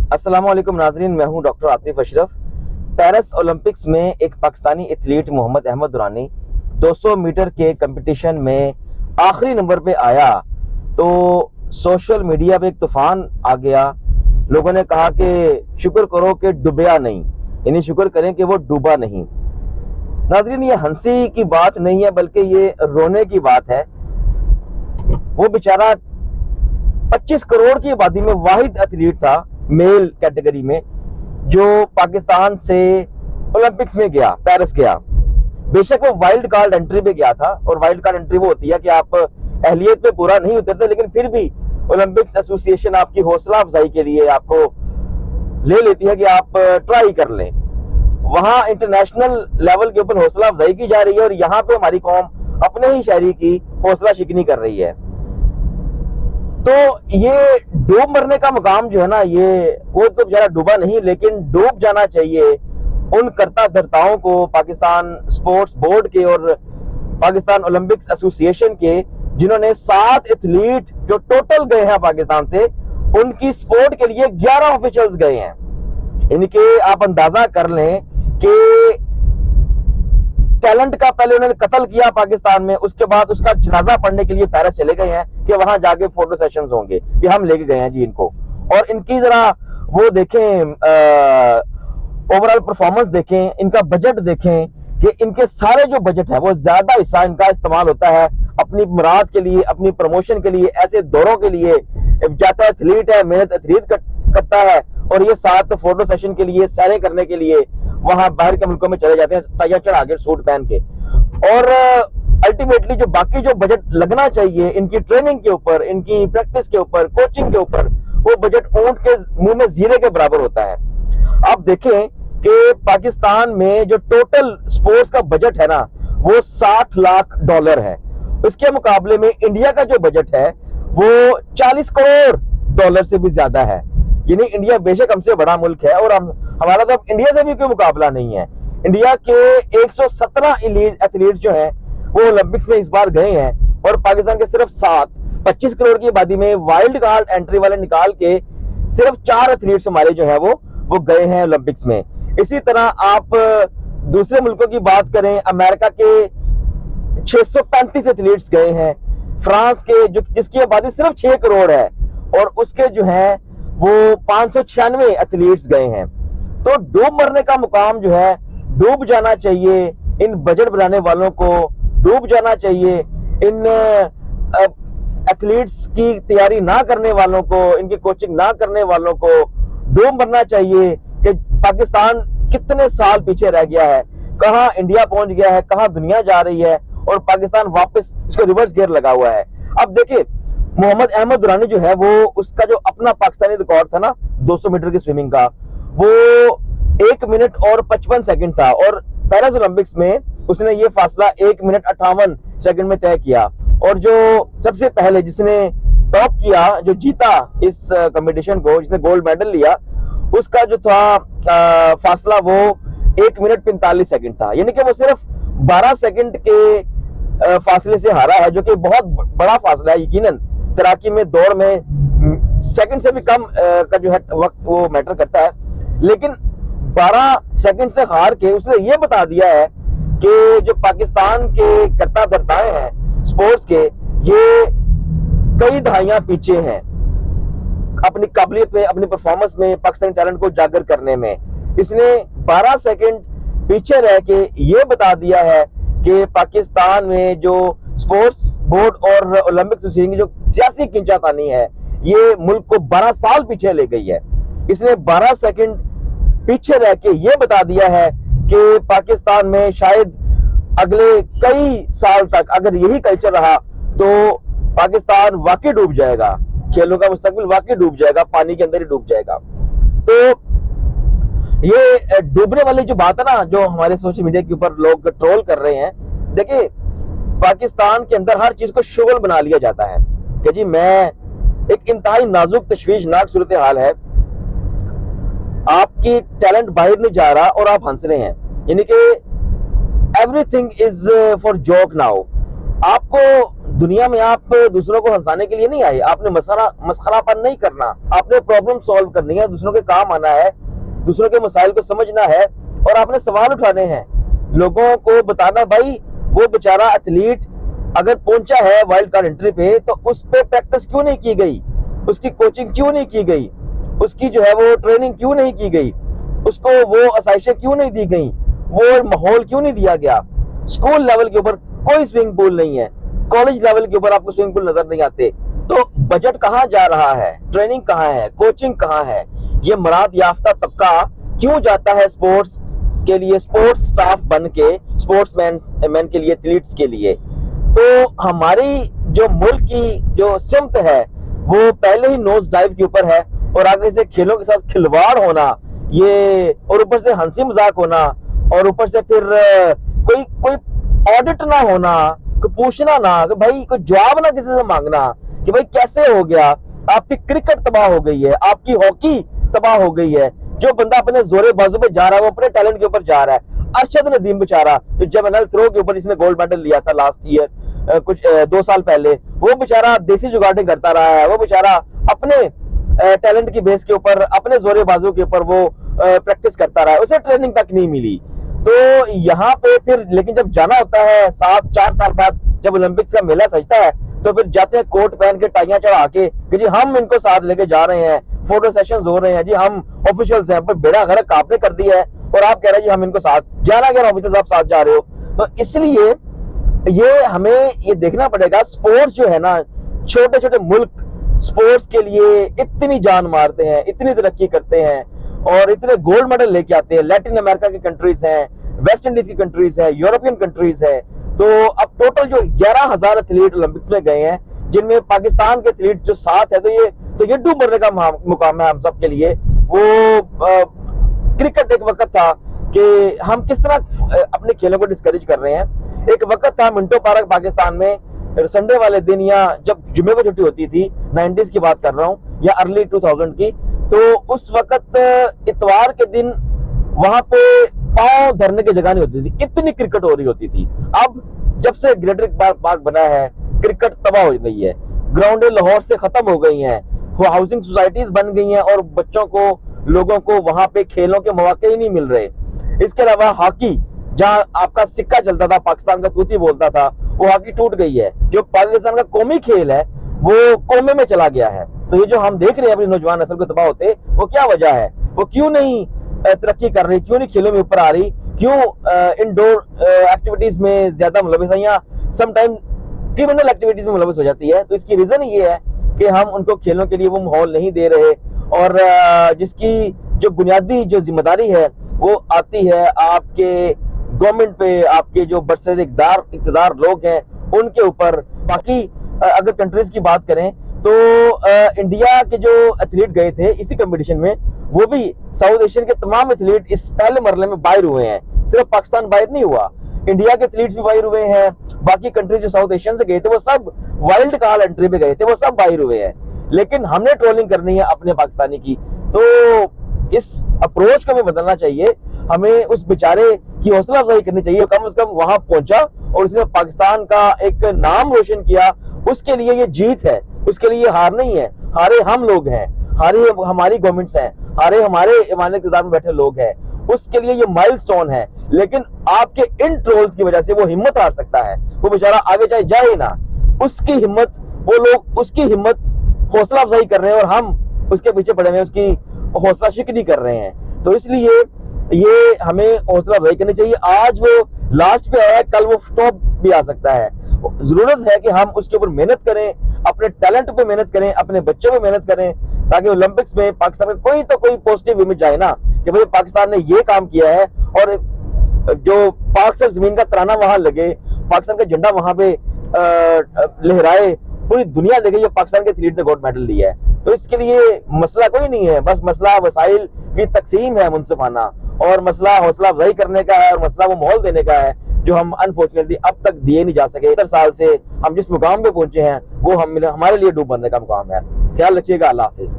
अस्सलाम वालेकुम नाजरीन, मैं हूं doctor Atif Ashraf. Paris Olympics में एक पाकिस्तानी एथलीट मोहम्मद अहमद दुरानी 200 मीटर के कंपटीशन में आखिरी नंबर पे आया तो सोशल मीडिया पे एक तूफान आ गया। लोगों ने कहा कि शुक्र करो कि डूबया नहीं, यानी शुक्र करें कि वो डूबा नहीं। नाजरीन, ये हंसी की बात नहीं है बल्कि ये रोने की बात है। वो बेचारा 25 करोड़ की आबादी में वाहिद एथलीट था मेल कैटेगरी में जो पाकिस्तान से ओलंपिक्स में गया, पेरिस गया। बेशक वो वाइल्ड कार्ड एंट्री पे गया था, और वाइल्ड कार्ड एंट्री वो होती है कि आप अहलियत पे पूरा नहीं उतरते, लेकिन फिर भी ओलंपिक्स एसोसिएशन आपकी हौसला अफजाई के लिए आपको ले लेती है कि आप ट्राई कर लें। वहां इंटरनेशनल लेवल के ऊपर हौसला अफजाई की जा रही है और यहाँ पे हमारी कौम अपने ही शहरी की हौसला शिकनी कर रही है। तो ये डूब मरने का मुकाम जो है ना, ये वो तो बेचारा डूबा नहीं, लेकिन डूब जाना चाहिए उन कर्ता धर्ताओं को, पाकिस्तान स्पोर्ट्स बोर्ड के और पाकिस्तान ओलंपिक्स एसोसिएशन के, जिन्होंने 7 एथलीट जो टोटल गए हैं पाकिस्तान से, उनकी सपोर्ट के लिए 11 ऑफिशियल्स गए हैं। इनके आप अंदाजा कर लें कि टैलेंट का पहले उन्होंने कत्ल किया पाकिस्तान में, उसके बाद उसका जनाजा पढ़ने के लिए पेरिस चले गए हैं कि वहां जाके फोटो सेशंस होंगे कि हम लेके गए हैं जी इनको। और इनकी जरा वो देखें, ओवरऑल परफॉर्मेंस देखें, इनका बजट देखें कि इनके सारे जो बजट है वो ज्यादा हिस्सा इनका इस्तेमाल होता है अपनी मुराद के लिए, अपनी प्रमोशन के लिए, ऐसे दौरों के लिए जाता। एथलीट है, मेहनत एथलीट करता है, और ये साथ फोटो सेशन के लिए, सैरें करने के लिए वहां बाहर के मुल्कों में चले जाते हैं तैयार चढ़ा के सूट पहन के। और अल्टीमेटली जो बाकी जो बजट लगना चाहिए इनकी ट्रेनिंग के ऊपर, इनकी प्रैक्टिस के ऊपर, कोचिंग के ऊपर, वो बजट ऊंट के मुंह में जीरे के बराबर होता है। आप देखें कि पाकिस्तान में जो टोटल स्पोर्ट्स का बजट है ना, वो $60 लाख है। इसके मुकाबले में इंडिया का जो बजट है वो $40 करोड़ से भी ज्यादा है। यानी इंडिया बेशक हमसे बड़ा मुल्क है, और हमारा तो इंडिया से भी कोई मुकाबला नहीं है। इंडिया के 117 एथलीट जो हैं वो ओलंपिक्स में इस बार गए हैं, और पाकिस्तान के सिर्फ 7, 25 करोड़ की आबादी में वाइल्ड कार्ड एंट्री वाले निकाल के सिर्फ 4 एथलीट्स हमारे जो है वो गए हैं ओलंपिक्स में। इसी तरह आप दूसरे मुल्कों की बात करें, अमेरिका के 635 एथलीट्स गए हैं, फ्रांस के जिसकी आबादी सिर्फ 6 करोड़ है और उसके जो है वो 596 एथलीट्स गए हैं। तो डूब मरने का मुकाम जो है, डूब जाना चाहिए इन बजट बनाने वालों को, डूब जाना चाहिए इन एथलीट्स की तैयारी ना करने वालों को, इनकी कोचिंग ना करने वालों को। डूब मरना चाहिए कि पाकिस्तान कितने साल पीछे रह गया है, कहां इंडिया पहुंच गया है, कहां दुनिया जा रही है, और पाकिस्तान वापस इसको रिवर्स गियर लगा हुआ है। अब देखिए, मोहम्मद अहमद दुरानी जो है वो, उसका जो अपना पाकिस्तानी रिकॉर्ड था ना 200 मीटर की स्विमिंग का, वो 1 मिनट और 55 सेकंड था, और पेरिस ओलंपिक्स में उसने ये फासला 1 मिनट 58 सेकंड में तय किया। और जो सबसे पहले जिसने टॉप किया, जो जीता इस कंपटीशन को, जिसने गोल्ड मेडल लिया, उसका जो था फासला वो 1 मिनट 45 सेकंड था। यानी कि वो सिर्फ 12 सेकंड के फासले से हारा है, जो कि बहुत बड़ा फासला है। यकीनन तैराकी में, दौड़ में सेकंड से भी कम का जो है वक्त वो मैटर करता है, लेकिन 12 सेकंड से हार के उसने ये बता दिया है कि जो पाकिस्तान के कर्ता धर्ताएं हैं स्पोर्ट्स के, ये कई दहाइयां पीछे हैं अपनी काबिलियत में, अपनी परफॉर्मेंस में, पाकिस्तानी टैलेंट को उजागर करने में। इसने 12 सेकंड पीछे रह के ये बता दिया है कि पाकिस्तान में जो स्पोर्ट्स बोर्ड और ओलंपिक एसोसिएशन की जो सियासी खींचातानी है, ये मुल्क को 12 साल पीछे ले गई है। इसने 12 सेकंड पीछे रह के ये बता दिया है कि पाकिस्तान में शायद अगले कई साल तक अगर यही कल्चर रहा तो पाकिस्तान वाकई डूब जाएगा, खेलों का मुस्तकबिल वाकई डूब जाएगा, पानी के अंदर ही डूब जाएगा। तो ये डूबने वाली जो बात है ना, जो हमारे सोशल मीडिया के ऊपर लोग ट्रोल कर रहे हैं, देखिए पाकिस्तान के अंदर हर चीज को शुगल बना लिया जाता है कि जी मैं, एक इंतहाई नाजुक तशवीशनाक सूरत हाल है, आपकी टैलेंट बाहर नहीं जा रहा और आप हंस रहे हैं। यानी कि everything is for joke now. आपको दुनिया में आप दूसरों को हंसाने के लिए नहीं आए, आपने मसखरापन नहीं करना, आपने प्रॉब्लम सॉल्व करनी है, दूसरों के काम आना है, दूसरों के मसाइल को समझना है और आपने सवाल उठाने हैं, लोगों को बताना भाई वो बेचारा एथलीट अगर पहुंचा है वाइल्ड कार्ड एंट्री पे तो उस पे प्रैक्टिस क्यों नहीं की गई, उसकी कोचिंग क्यों नहीं की गई, उसकी जो है वो ट्रेनिंग क्यों नहीं की गई, उसको वो आसाइशें क्यों नहीं दी गई, वो माहौल क्यों नहीं दिया गया। स्कूल लेवल के ऊपर कोई स्विमिंग पूल नहीं है, कॉलेज लेवल के ऊपर आपको स्विमिंग पूल नजर नहीं आते, तो बजट कहाँ जा रहा है, ट्रेनिंग कहाँ है, कोचिंग कहाँ है, ये मुराद याफ्ता तबका क्यों जाता है स्पोर्ट्स के लिए, स्पोर्ट्स स्टाफ बन के, स्पोर्ट्समैन के लिए, एथलीट्स के लिए। तो हमारी जो मुल्क की जो सिमत है वो पहले ही नोज डाइव के ऊपर है और आगे से खेलों के साथ खिलवाड़ होना, ये और ऊपर से हंसी मजाक होना और ऊपर से फिर कोई ऑडिट ना होना, कोई पूछना ना कि भाई कोई जवाब ना किसी से मांगना कि भाई कैसे हो गया, आपकी क्रिकेट तबाह हो गई है, आपकी हॉकी तबाह हो गई है, जो बंदा अपने जोरे बाजू पे जा रहा है वो अपने टैलेंट के ऊपर जा रहा है। अरशद नदीम बेचारा जो जेवलिन थ्रो के ऊपर इसने गोल्ड मेडल लिया था लास्ट ईयर, कुछ 2 साल पहले, वो बेचारा देसी जुगाड़िंग करता रहा है, वो बेचारा अपने टैलेंट की बेस के ऊपर, अपने जोरे बाजू के ऊपर वो प्रैक्टिस करता रहा है, उसे ट्रेनिंग तक नहीं मिली। तो यहाँ पे फिर लेकिन जब जाना होता है 4 साल बाद जब ओलंपिक्स का मेला सजता है तो फिर जाते हैं कोट पहन के, टाइयां चढ़ा के कि जी हम इनको साथ लेके जा रहे हैं, फोटो सेशंस हो रहे हैं, जी हम ऑफिशियल्स हैं, पर बेड़ा गर्क आपने कर दिया है और आप कह रहे हैं जी हम इनको साथ 11 ऑफिशियल्स आप साथ जा रहे हो। तो इसलिए ये हमें ये देखना पड़ेगा, स्पोर्ट्स जो है ना, छोटे छोटे मुल्क स्पोर्ट्स के लिए इतनी जान मारते हैं, इतनी तरक्की करते हैं और इतने गोल्ड मेडल लेके आते हैं। लैटिन अमेरिका की कंट्रीज हैं, वेस्ट इंडीज की कंट्रीज है, यूरोपियन कंट्रीज है। तो अब टोटल जो 11,000 एथलीट ओलंपिक्स में गए हैं, जिनमें पाकिस्तान के एथलीट जो 7 है, तो ये डूब मरने का मुकाम है हम सब के लिए। वो क्रिकेट एक वक्त था कि हम किस तरह अपने खेलों को डिस्करेज कर रहे हैं। एक वक्त था मिंटो पार्क पाकिस्तान में संडे वाले दिन या जब जुमे को छुट्टी होती थी, 90s की बात कर रहा हूँ या अर्ली 2000 की, तो उस वक्त इतवार के दिन वहां पे पांव धरने की जगह नहीं होती थी, इतनी क्रिकेट हो रही होती थी। अब जब से ग्रेटर पार्क बना है, क्रिकेट तबाह हो गई है, ग्राउंडें लाहौर से खत्म हो गई हैं, हाउसिंग सोसाइटीज बन गई हैं और बच्चों को, लोगों को वहां पे खेलों के मौके ही नहीं मिल रहे। इसके अलावा हॉकी, जहां आपका सिक्का चलता था, पाकिस्तान का तूती बोलता था, वो हॉकी टूट गई है। जो पाकिस्तान का कौमी खेल है वो कोमे में चला गया है। तो ये जो हम देख रहे हैं अपनी नौजवान नस्ल को तबाह होते, वो क्या वजह है, वो क्यों नहीं तरक्की कर रही, क्यों नहीं खेलों में ऊपर आ रही, क्यों इंडोर एक्टिविटीज में ज्यादा मुलविस है या समटाइम क्रिमिनल एक्टिविटीज में मुलविस हो जाती है। तो इसकी रीजन ये है कि हम उनको खेलों के लिए वो माहौल नहीं दे रहे और जिसकी जो बुनियादी जो जिम्मेदारी है वो आती है आपके गवर्नमेंट पे, आपके जो बरसर इक़्तिदार लोग हैं उनके ऊपर। बाकी अगर कंट्रीज की बात करें तो इंडिया के जो एथलीट गए थे इसी कंपटीशन में, वो भी साउथ एशियन के तमाम एथलीट इस पहले मरले में बाहर हुए हैं। सिर्फ पाकिस्तान बाहर नहीं हुआ, इंडिया के एथलीट्स भी बाहर हुए हैं। बाकी कंट्रीज जो साउथ एशियन से गए थे वो सब वाइल्ड कार्ड एंट्री पे गए थे, वो सब बाहर हुए हैं। लेकिन हमने ट्रोलिंग करनी है अपने पाकिस्तानी की, तो इस अप्रोच को हमें बदलना चाहिए। हमें उस बेचारे की हौसला अफजाई करनी चाहिए, कम से कम वहां पहुंचा और उसने पाकिस्तान का एक नाम रोशन किया, उसके लिए ये जीत है, उसके लिए हार नहीं है। हारे हम लोग हैं, हारे हमारी गवर्नमेंट्स हैं, हारे हमारे इमारत इक़्तिदार में बैठे लोग हैं, उसके लिए ये माइलस्टोन है। लेकिन आपके इन ट्रोल्स की वजह से वो हिम्मत हार सकता है, वो बेचारा आगे चाहे जाए ना, उसकी हिम्मत, वो लोग उसकी हिम्मत हौसला अफजाई कर रहे हैं और हम उसके पीछे पड़े हुए उसकी हौसला शिकनी कर रहे हैं। तो इसलिए ये हमें हौसला अफजाई करनी चाहिए। आज वो लास्ट पे आया है, कल वो टॉप भी आ सकता है। जरूरत है कि हम उसके ऊपर मेहनत करें, अपने टैलेंट पे मेहनत करें, अपने बच्चों पे मेहनत करें, ताकि ओलंपिक्स में पाकिस्तान में कोई तो कोई पॉजिटिव इमेज आए ना कि भाई पाकिस्तान ने ये काम किया है और जो पाक से जमीन का तराना वहां लगे, पाकिस्तान का झंडा वहां पे लहराए, पूरी दुनिया देखे ये पाकिस्तान के एथलीट ने गोल्ड मेडल लिया है। तो इसके लिए मसला कोई नहीं है, बस मसला वसाइल की तकसीम है मुनसिफाना, और मसला हौसला अफजाई करने का है और मसला वो माहौल देने का है जो हम अनफॉर्चुनेटली अब तक दिए नहीं जा सके। 70 साल से हम जिस मुकाम पे पहुंचे हैं वो हमारे लिए डूब बनने का मुकाम है। ख्याल रखिएगा। अल्लाह हाफिज।